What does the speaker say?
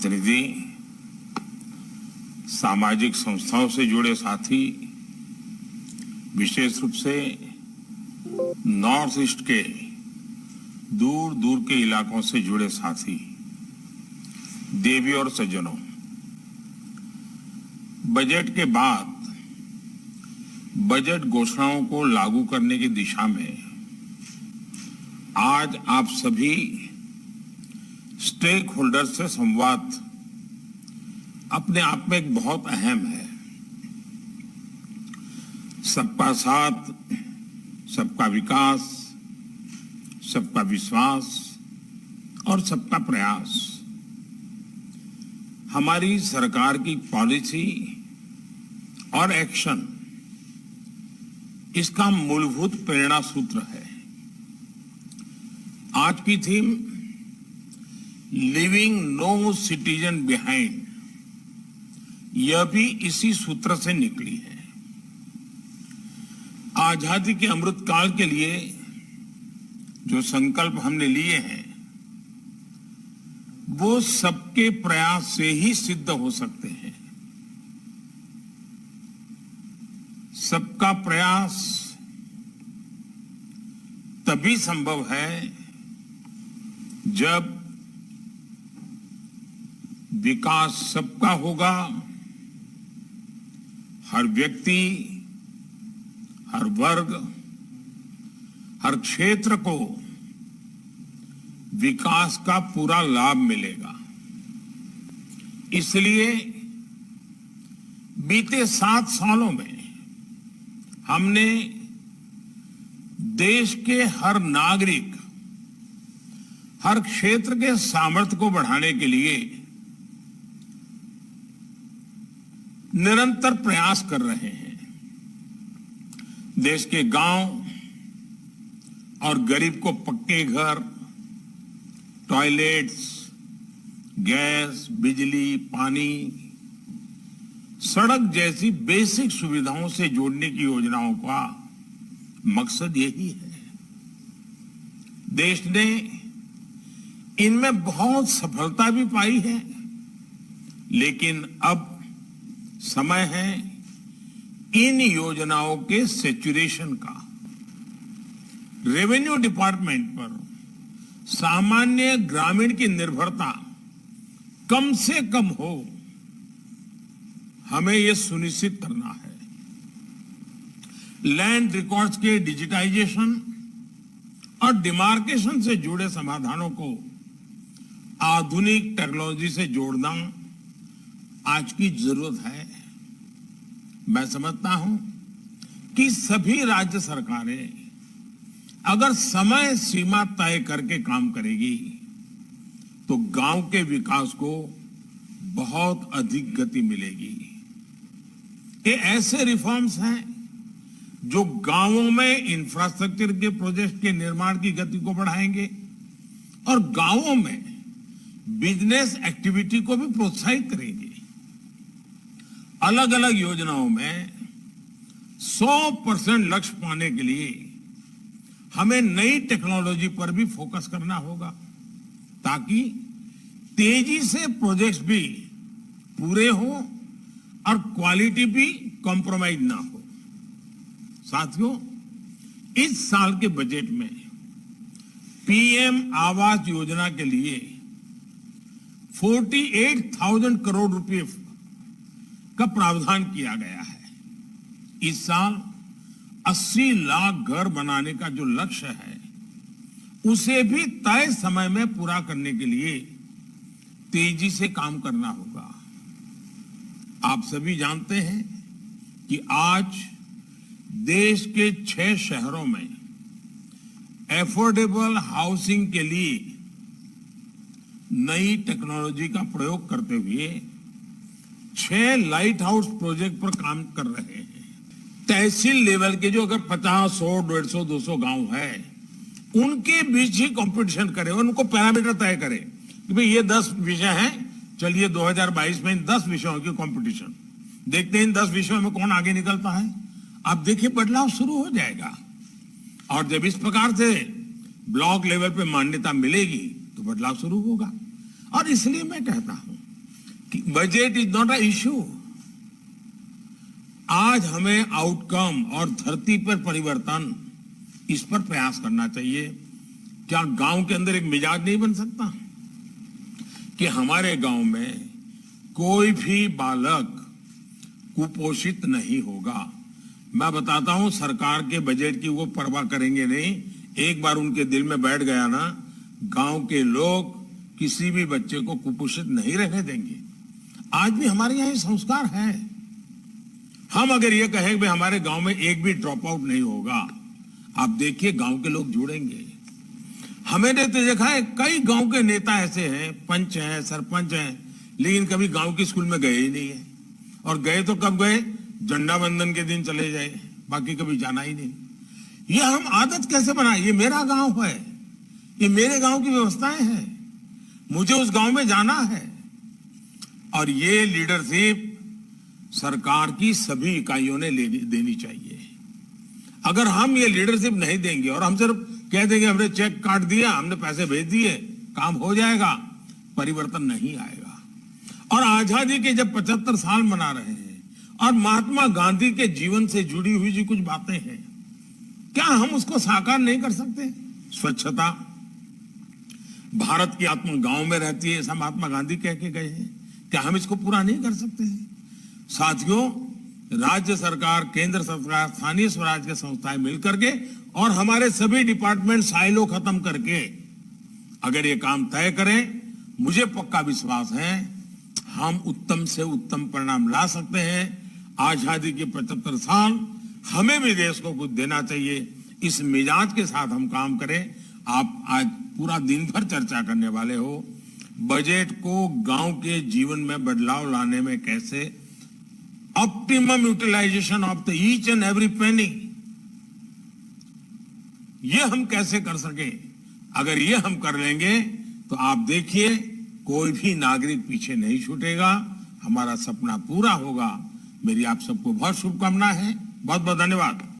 प्रतिनिधि, सामाजिक संस्थाओं से जुड़े साथी, विशेष रूप से नॉर्थ ईस्ट के दूर दूर के इलाकों से जुड़े साथी, देवी और सज्जनों, बजट के बाद बजट घोषणाओं को लागू करने की दिशा में आज आप सभी स्टेक होल्डर्स से संवाद अपने आप में एक बहुत अहम है। सबका साथ, सबका विकास, सबका विश्वास और सबका प्रयास हमारी सरकार की पॉलिसी और एक्शन, इसका मूलभूत प्रेरणा सूत्र है। आज की theme leaving no citizen behind, यह भी इसी सूत्र से निकली है। आजादी के अमृत काल के लिए जो संकल्प हमने लिए हैं, वो सबके प्रयास से ही सिद्ध हो सकते हैं। सबका प्रयास तभी संभव है जब विकास सबका होगा, हर व्यक्ति, हर वर्ग, हर क्षेत्र को विकास का पूरा लाभ मिलेगा। इसलिए बीते 7 सालों में हमने देश के हर नागरिक, हर क्षेत्र के सामर्थ्य को बढ़ाने के लिए निरंतर प्रयास कर रहे हैं। देश के गांव और गरीब को पक्के घर, टॉयलेट्स, गैस, बिजली, पानी, सड़क जैसी बेसिक सुविधाओं से जोड़ने की योजनाओं का मकसद यही है। देश ने इनमें बहुत सफलता भी पाई है, लेकिन अब समय है इन योजनाओं के सैचुरेशन का। रेवेन्यू डिपार्टमेंट पर सामान्य ग्रामीण की निर्भरता कम से कम हो, हमें यह सुनिश्चित करना है। लैंड रिकॉर्ड्स के डिजिटाइजेशन और डिमार्केशन से जुड़े समाधानों को आधुनिक टेक्नोलॉजी से जोड़ना आज की जरूरत है। मैं समझता हूं कि सभी राज्य सरकारें अगर समय सीमा तय करके काम करेगी तो गांव के विकास को बहुत अधिक गति मिलेगी। ये ऐसे रिफॉर्म्स हैं जो गांवों में इंफ्रास्ट्रक्चर के प्रोजेक्ट के निर्माण की गति को बढ़ाएंगे और गांवों में बिजनेस एक्टिविटी को भी प्रोत्साहित करेंगे। अलग अलग योजनाओं में 100% लक्ष्य पाने के लिए हमें नई टेक्नोलॉजी पर भी फोकस करना होगा, ताकि तेजी से प्रोजेक्ट्स भी पूरे हो और क्वालिटी भी कॉम्प्रोमाइज ना हो। साथियों, इस साल के बजट में पीएम आवास योजना के लिए 48,000 करोड़ रुपए का प्रावधान किया गया है। इस साल 80 लाख घर बनाने का जो लक्ष्य है, उसे भी तय समय में पूरा करने के लिए तेजी से काम करना होगा। आप सभी जानते हैं कि आज देश के 6 शहरों में एफोर्डेबल हाउसिंग के लिए नई टेक्नोलॉजी का प्रयोग करते हुए 6 लाइट हाउस प्रोजेक्ट पर काम कर रहे हैं। तहसील लेवल के जो अगर 50, 100, 150, 200 गांव है, उनके बीच ही कंपटीशन करें, उनको पैरामीटर तय करें कि भाई ये 10 विषय हैं, चलिए 2022 में इन 10 विषयों की कंपटीशन देखते हैं, इन 10 विषयों में कौन आगे निकलता है। आप देखिए बदलाव शुरू हो जाएगा। और जब इस प्रकार से ब्लॉक लेवल पे मान्यता मिलेगी तो बदलाव शुरू होगा। और इसलिए मैं कहता हूं budget is not a issue. आज हमें आउटकम और धरती पर परिवर्तन, इस पर प्रयास करना चाहिए। क्या गांव के अंदर एक मिजाज नहीं बन सकता कि हमारे गांव में कोई भी बालक कुपोषित नहीं होगा? मैं बताता हूं, सरकार के बजट की वो परवाह करेंगे नहीं। एक बार उनके दिल में बैठ गया ना, गांव के लोग किसी भी बच्चे को कुपोषित नहीं रहने देंगे। आज भी हमारे यहाँ ये संस्कार है। हम अगर ये कहें कि हमारे गांव में एक भी ड्रॉप आउट नहीं होगा, आप देखिए गांव के लोग जुड़ेंगे। हमने तो देखा है कई गांव के नेता ऐसे हैं, पंच हैं, सरपंच हैं, लेकिन कभी गांव के स्कूल में गए ही नहीं है। और गए तो कब गए? झंडा बंदन के दिन चले जाए, बाकी कभी जाना ही नहीं। ये हम आदत कैसे बनाए? ये मेरा गांव है, ये मेरे गांव की व्यवस्थाएं हैं, मुझे उस गांव में जाना है। और ये लीडरशिप सरकार की सभी इकाइयों ने देनी चाहिए। अगर हम ये लीडरशिप नहीं देंगे और हम सिर्फ कह देंगे हमने चेक काट दिया, हमने पैसे भेज दिए, काम हो जाएगा, परिवर्तन नहीं आएगा। और आजादी के जब 75 साल मना रहे हैं और महात्मा गांधी के जीवन से जुड़ी हुई जो कुछ बातें हैं, क्या हम उसको साकार नहीं कर सकते? स्वच्छता, भारत की आत्मा गांव में रहती है, ऐसा महात्मा गांधी कह के गए हैं। क्या हम इसको पूरा नहीं कर सकते हैं? साथियों, राज्य सरकार, केंद्र सरकार, स्थानीय स्वराज के संस्थाएं मिलकर के और हमारे सभी डिपार्टमेंट साइलो खत्म करके अगर ये काम तय करें, मुझे पक्का विश्वास है हम उत्तम से उत्तम परिणाम ला सकते हैं। आजादी के 75 साल, हमें भी देश को कुछ देना चाहिए। इस मिजाज के साथ हम काम करें। आप आज पूरा दिन भर चर्चा करने वाले हो बजट को गांव के जीवन में बदलाव लाने में कैसे, optimum utilisation of the each and every penny, ये हम कैसे कर सके। अगर ये हम कर लेंगे तो आप देखिए कोई भी नागरिक पीछे नहीं छूटेगा, हमारा सपना पूरा होगा। मेरी आप सबको बहुत शुभकामनाएं हैं। बहुत बहुत धन्यवाद।